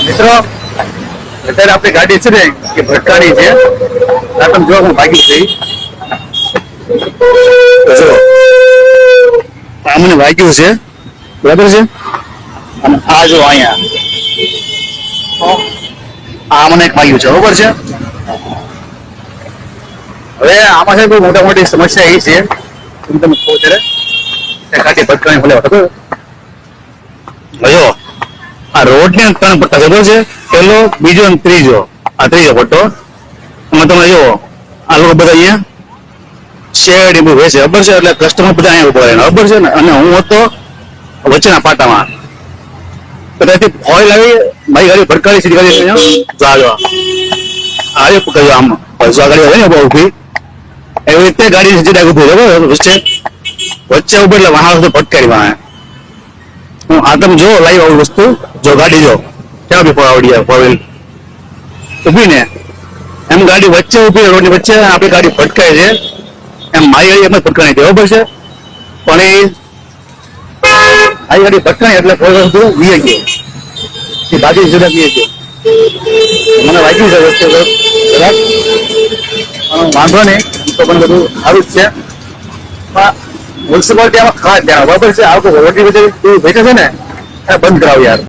મિત્રો અત્યારે આપણી ગાડી છે ને એ ભટકાની છે. તમે જો હું ભાગી જઈ જો આ મને વાગ્યું છે બરાબર છે. અને આ જો અહીંયા આ મને એક વાગ્યું છે બરોબર છે. હવે આમાં છે કોઈ મોટા મોટી સમસ્યા એ છે તમે કહો ત્યારે ગાડી ભટકાની ભલે ખબર જો આ રોડ ને 3 પટ્ટા ખબર છે. પેલો બીજો અને ત્રીજો આ ત્રીજો પટ્ટો એમાં તમે જો આ લોકો બધા અહીંયા શેડ એ બધું વેચે ખબર છે. એટલે કસ્ટમર બધા અહીંયા ઉભા રહે ખબર છે ને. અને હું હતો વચ્ચેના પાટામાં કદાચથી ફોઇલ આવી મારી ગાડી ભટકાડી સીધી ગાડી જાજો આજે પકડ્યો આમ પૈસા ગાડી હોય ને બહુ ઉભી એવી રીતે ગાડી સીધી ઉભી બરાબર વચ્ચે ઉભી એટલે વાહન ભટકાડી વાહન હું આ તમે જો લાઈવ આવું વસ્તુ જો ગાડી જો ક્યાં બી આવડી જાય ફોર વ્હીલ ઉભી ને એમ ગાડી વચ્ચે ઉભી રોડની વચ્ચે આપણી ગાડી ભટકાય છે. એમ મારી ગાડી એમ જ ભટકાણી હતી બરાબર છે. પણ એ મારી ગાડી ભટકાણી એટલે કોઈ વસ્તુ વીએ ગયો એ ગાડી જુદા વીએ ગયો મને વાગ્યું છે વચ્ચે કદાચ વાંધો નહીં તો પણ બધું સારું જ છે. મ્યુનિસિપાલિટી આમાં ખાસ ધ્યાન બરાબર છે. આ રોડની વચ્ચે બેઠે છે ને બંધ કરાવ યાર.